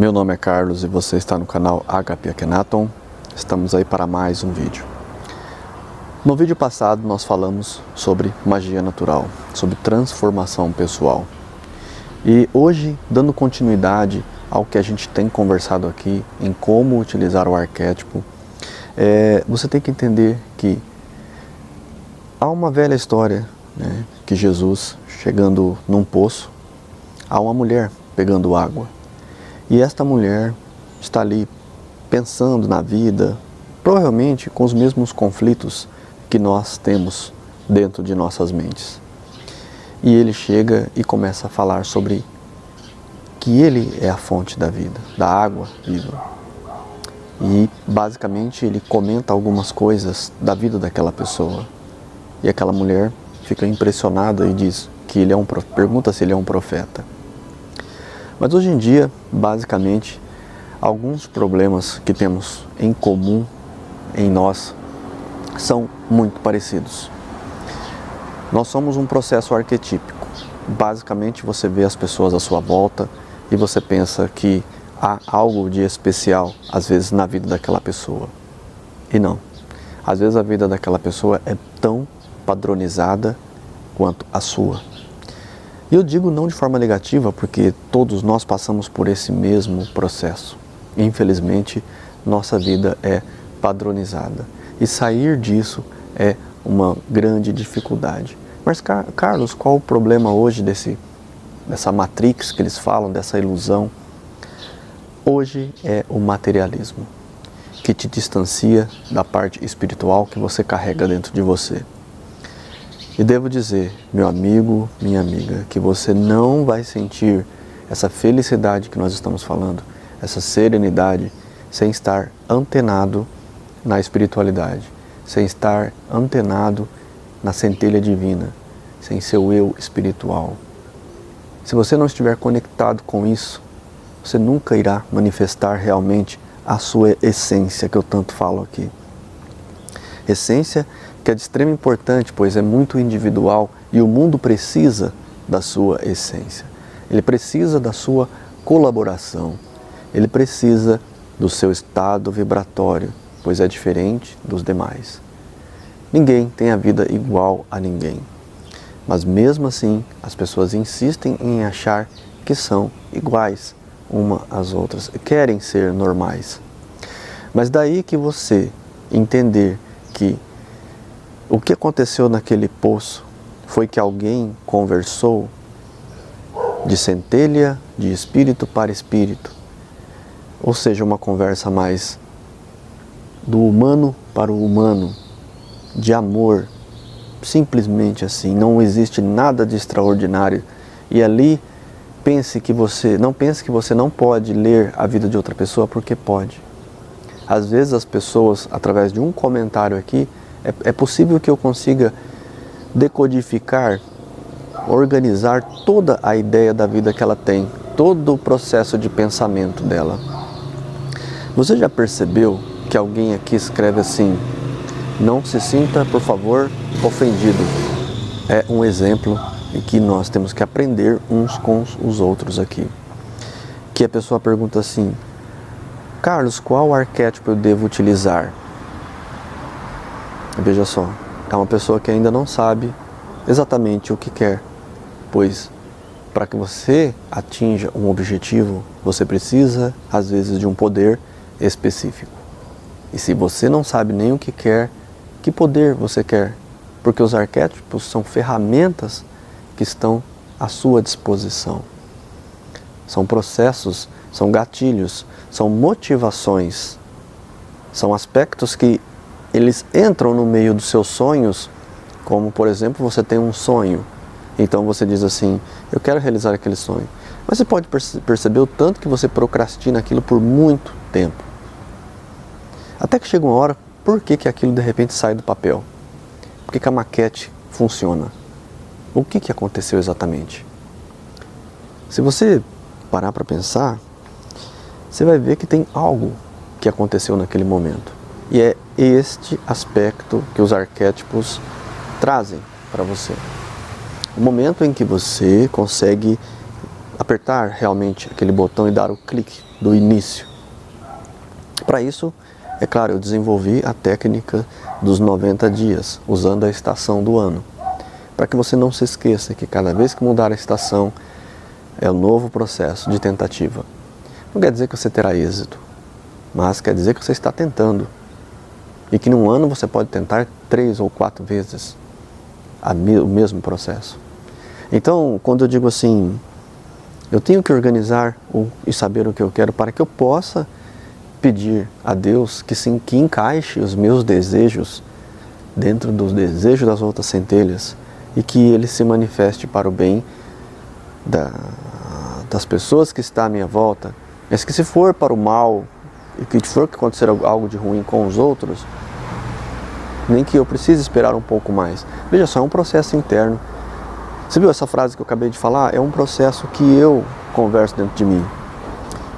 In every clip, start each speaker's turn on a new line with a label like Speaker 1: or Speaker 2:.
Speaker 1: Meu nome é Carlos e você está no canal HP Akhenaton. Estamos aí para mais um vídeo. No vídeo passado nós falamos sobre magia natural, sobre transformação pessoal. E hoje, dando continuidade ao que a gente tem conversado aqui em como utilizar o arquétipo, você tem que entender que há uma velha história, né, que Jesus, chegando num poço, há uma mulher pegando água. E esta mulher está ali pensando na vida, provavelmente com os mesmos conflitos que nós temos dentro de nossas mentes. E ele chega e começa a falar sobre que ele é a fonte da vida, da água viva. E basicamente ele comenta algumas coisas da vida daquela pessoa. E aquela mulher fica impressionada e diz que ele é pergunta se ele é um profeta. Mas hoje em dia, basicamente, alguns problemas que temos em comum em nós são muito parecidos. Nós somos um processo arquetípico. Basicamente, você vê as pessoas à sua volta e você pensa que há algo de especial, às vezes, na vida daquela pessoa. E não. Às vezes a vida daquela pessoa é tão padronizada quanto a sua. E eu digo não de forma negativa, porque todos nós passamos por esse mesmo processo. Infelizmente, nossa vida é padronizada. E sair disso é uma grande dificuldade. Mas, Carlos, qual o problema hoje dessa matrix que eles falam, dessa ilusão? Hoje é o materialismo, que te distancia da parte espiritual que você carrega dentro de você. E devo dizer, meu amigo, minha amiga, que você não vai sentir essa felicidade que nós estamos falando, essa serenidade, sem estar antenado na espiritualidade, sem estar antenado na centelha divina, sem seu eu espiritual. Se você não estiver conectado com isso, você nunca irá manifestar realmente a sua essência, que eu tanto falo aqui. Essência que é de extrema importância, pois é muito individual e o mundo precisa da sua essência. Ele precisa da sua colaboração. Ele precisa do seu estado vibratório, pois é diferente dos demais. Ninguém tem a vida igual a ninguém. Mas mesmo assim, as pessoas insistem em achar que são iguais uma às outras, querem ser normais. Mas daí que você entender que o que aconteceu naquele poço foi que alguém conversou de centelha, de espírito para espírito. Ou seja, uma conversa mais do humano para o humano, de amor, simplesmente assim. Não existe nada de extraordinário. E ali, não pense que você não pode ler a vida de outra pessoa, porque pode. Às vezes as pessoas, através de um comentário aqui, é possível que eu consiga decodificar, organizar toda a ideia da vida que ela tem, todo o processo de pensamento dela. Você já percebeu que alguém aqui escreve assim: não se sinta, por favor, ofendido? É um exemplo em que nós temos que aprender uns com os outros aqui. Que a pessoa pergunta assim: Carlos, qual arquétipo eu devo utilizar? Veja só, é uma pessoa que ainda não sabe exatamente o que quer, pois para que você atinja um objetivo, você precisa, às vezes, de um poder específico. E se você não sabe nem o que quer, que poder você quer? Porque os arquétipos são ferramentas que estão à sua disposição. São processos, são gatilhos, são motivações, são aspectos que eles entram no meio dos seus sonhos, como, por exemplo, você tem um sonho. Então você diz assim: eu quero realizar aquele sonho. Mas você pode perceber o tanto que você procrastina aquilo por muito tempo. Até que chega uma hora, por que aquilo de repente sai do papel? Por que a maquete funciona? O que aconteceu exatamente? Se você parar para pensar, você vai ver que tem algo que aconteceu naquele momento. E é este aspecto que os arquétipos trazem para você. O momento em que você consegue apertar realmente aquele botão e dar o clique do início. Para isso, é claro, eu desenvolvi a técnica dos 90 dias, usando a estação do ano. Para que você não se esqueça que cada vez que mudar a estação, é um novo processo de tentativa. Não quer dizer que você terá êxito, mas quer dizer que você está tentando. E que num ano você pode tentar 3 ou 4 vezes o mesmo processo. Então, quando eu digo assim, eu tenho que organizar e saber o que eu quero para que eu possa pedir a Deus que encaixe os meus desejos dentro dos desejos das outras centelhas e que ele se manifeste para o bem das pessoas que estão à minha volta, mas que se for para o mal e que for que acontecer algo de ruim com os outros, nem que eu precise esperar um pouco mais. Veja só, é um processo interno. Você viu essa frase que eu acabei de falar? É um processo que eu converso dentro de mim.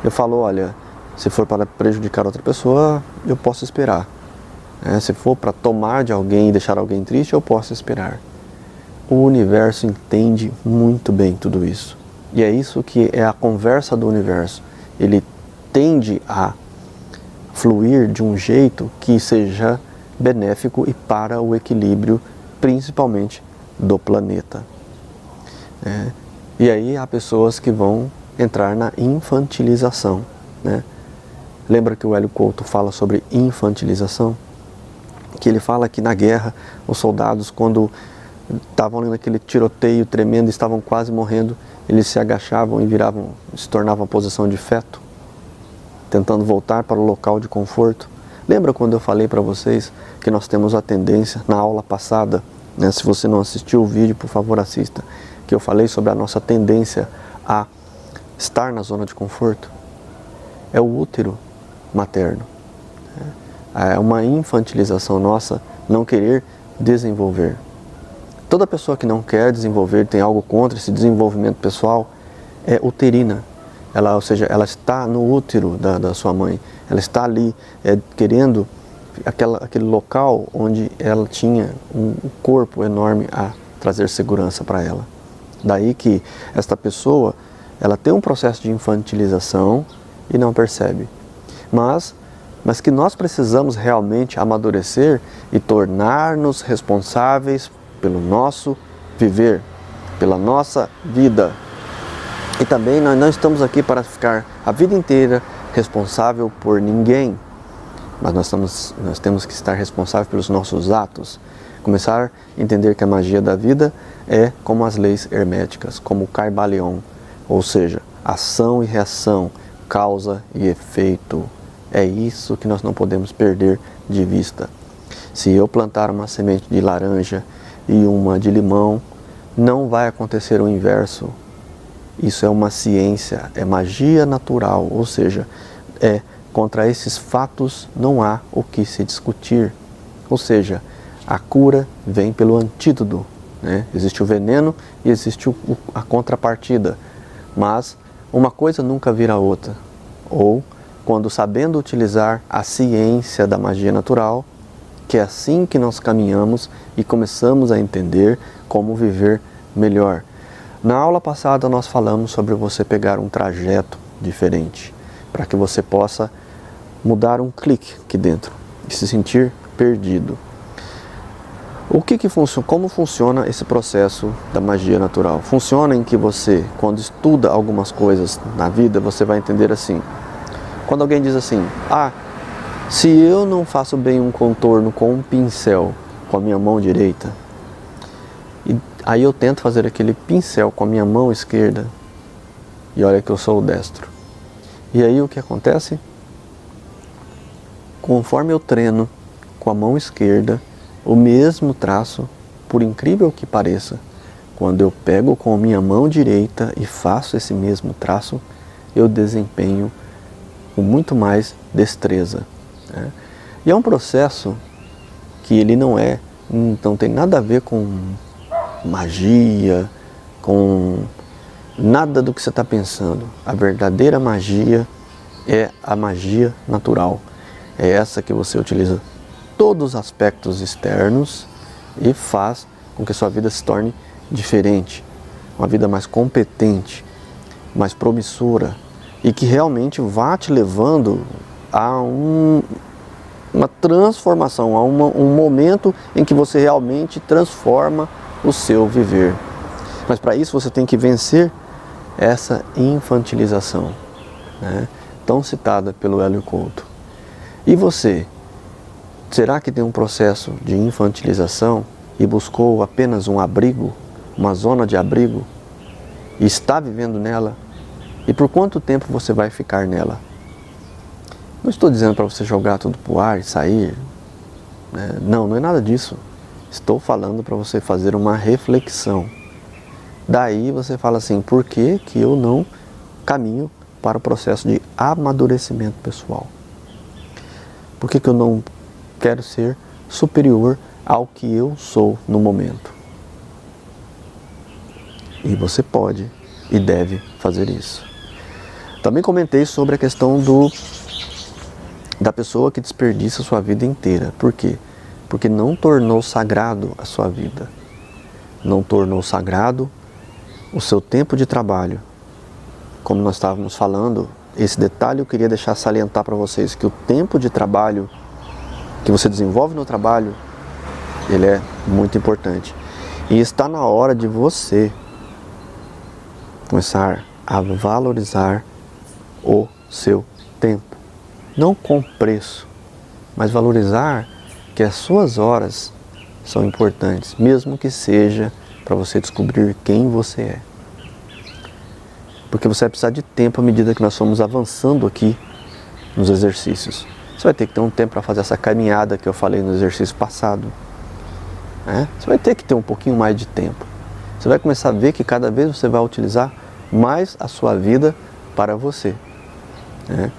Speaker 1: Eu falo, olha, se for para prejudicar outra pessoa, eu posso esperar. Se for para tomar de alguém e deixar alguém triste, eu posso esperar. O universo entende muito bem tudo isso. E é isso que é a conversa do universo. Ele tende a fluir de um jeito que seja benéfico e para o equilíbrio, principalmente do planeta. E aí há pessoas que vão entrar na infantilização. Lembra que o Hélio Couto fala sobre infantilização? Que ele fala que na guerra, os soldados, quando estavam ali naquele tiroteio tremendo, estavam quase morrendo, eles se agachavam e se tornavam a posição de feto, tentando voltar para o local de conforto. Lembra quando eu falei para vocês que nós temos a tendência, na aula passada, se você não assistiu o vídeo, por favor assista, que eu falei sobre a nossa tendência a estar na zona de conforto? É o útero materno. É uma infantilização nossa não querer desenvolver. Toda pessoa que não quer desenvolver, tem algo contra esse desenvolvimento pessoal, é uterina. Ou seja, ela está no útero da sua mãe. Ela está ali querendo aquele local onde ela tinha um corpo enorme a trazer segurança para ela. Daí que esta pessoa, ela tem um processo de infantilização e não percebe. Mas que nós precisamos realmente amadurecer e tornar-nos responsáveis pelo nosso viver, pela nossa vida. E também nós não estamos aqui para ficar a vida inteira responsável por ninguém, mas nós temos que estar responsáveis pelos nossos atos. Começar a entender que a magia da vida é como as leis herméticas, como o Kybalion, ou seja, ação e reação, causa e efeito. É isso que nós não podemos perder de vista. Se eu plantar uma semente de laranja e uma de limão, não vai acontecer o inverso. Isso é uma ciência, é magia natural, ou seja, contra esses fatos não há o que se discutir. Ou seja, a cura vem pelo antídoto. Existe o veneno e existe a contrapartida. Mas uma coisa nunca vira outra. Ou quando sabendo utilizar a ciência da magia natural, que é assim que nós caminhamos e começamos a entender como viver melhor. Na aula passada nós falamos sobre você pegar um trajeto diferente, para que você possa mudar um clique aqui dentro e se sentir perdido. Como funciona esse processo da magia natural? Funciona em que você, quando estuda algumas coisas na vida, você vai entender assim. Quando alguém diz assim, se eu não faço bem um contorno com um pincel, com a minha mão direita, e aí eu tento fazer aquele pincel com a minha mão esquerda, e olha que eu sou o destro. E aí o que acontece? Conforme eu treino com a mão esquerda, o mesmo traço, por incrível que pareça, quando eu pego com a minha mão direita e faço esse mesmo traço, eu desempenho com muito mais destreza. E é um processo que ele não tem nada a ver com magia, com nada do que você está pensando. A verdadeira magia é a magia natural. É essa que você utiliza todos os aspectos externos e faz com que sua vida se torne diferente. Uma vida mais competente, mais promissora, e que realmente vá te levando a uma transformação, a um momento em que você realmente transforma o seu viver. Mas para isso você tem que vencer essa infantilização, né, tão citada pelo Hélio Couto. E você, será que tem um processo de infantilização e buscou apenas um abrigo, uma zona de abrigo, e está vivendo nela? E por quanto tempo você vai ficar nela? Não estou dizendo para você jogar tudo para o ar e sair, né? Não é nada disso. Estou falando para você fazer uma reflexão. Daí você fala assim, por que que eu não caminho para o processo de amadurecimento pessoal? Por que que eu não quero ser superior ao que eu sou no momento? E você pode e deve fazer isso. Também comentei sobre a questão da pessoa que desperdiça a sua vida inteira. Por quê? Porque não tornou sagrado a sua vida. Não tornou sagrado o seu tempo de trabalho. Como nós estávamos falando, esse detalhe eu queria deixar salientar para vocês, que o tempo de trabalho que você desenvolve no trabalho, ele é muito importante. E está na hora de você começar a valorizar o seu tempo. Não com preço, mas valorizar que as suas horas são importantes, mesmo que seja para você descobrir quem você é. Porque você vai precisar de tempo à medida que nós formos avançando aqui nos exercícios. Você vai ter que ter um tempo para fazer essa caminhada que eu falei no exercício passado, né? Você vai ter que ter um pouquinho mais de tempo. Você vai começar a ver que cada vez você vai utilizar mais a sua vida para você, né?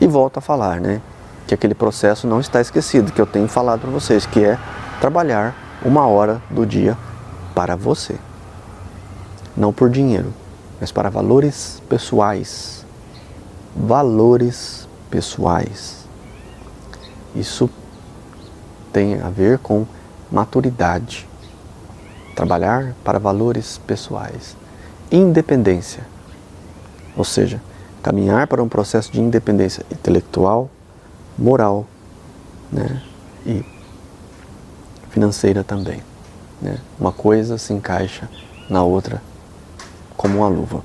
Speaker 1: E volto a falar, né, que aquele processo não está esquecido, que eu tenho falado para vocês, que é trabalhar 1 hora do dia para você. Não por dinheiro, mas para valores pessoais. Valores pessoais. Isso tem a ver com maturidade. Trabalhar para valores pessoais. Independência. Ou seja, caminhar para um processo de independência intelectual, moral, né, e financeira também, né? Uma coisa se encaixa na outra como uma luva.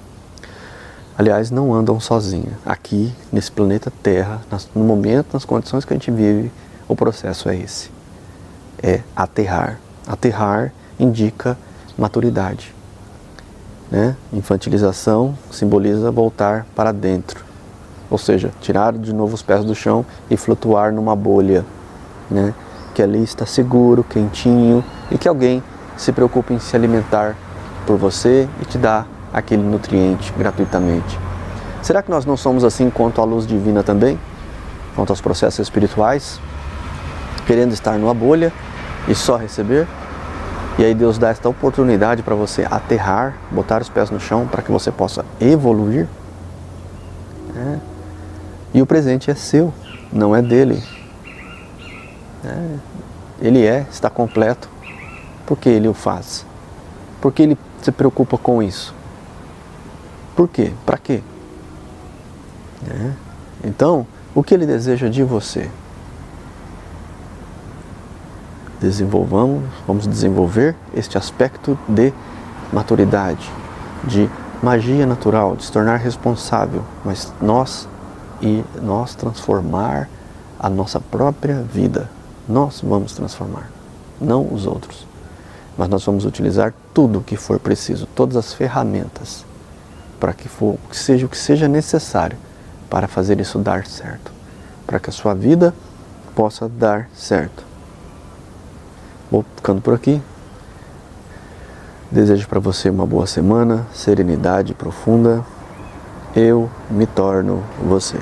Speaker 1: Aliás, não andam sozinhas. Aqui, nesse planeta Terra, no momento, nas condições que a gente vive, o processo é esse. É aterrar. Aterrar indica maturidade, né? Infantilização simboliza voltar para dentro. Ou seja, tirar de novo os pés do chão e flutuar numa bolha, né? Que ali está seguro, quentinho, e que alguém se preocupe em se alimentar por você e te dá aquele nutriente gratuitamente. Será que nós não somos assim quanto à luz divina também? Quanto aos processos espirituais? Querendo estar numa bolha e só receber? E aí Deus dá esta oportunidade para você aterrar, botar os pés no chão para que você possa evoluir? E o presente é seu, não é dele. Ele está completo. Por que ele o faz? Por que ele se preocupa com isso? Por quê? Para quê? Então, o que ele deseja de você? Vamos desenvolver este aspecto de maturidade, de magia natural, de se tornar responsável, mas nós transformar a nossa própria vida. Nós vamos transformar, não os outros. Mas nós vamos utilizar tudo o que for preciso, todas as ferramentas, para que seja o que seja necessário para fazer isso dar certo, para que a sua vida possa dar certo. Vou ficando por aqui. Desejo para você uma boa semana, serenidade profunda. Eu me torno você.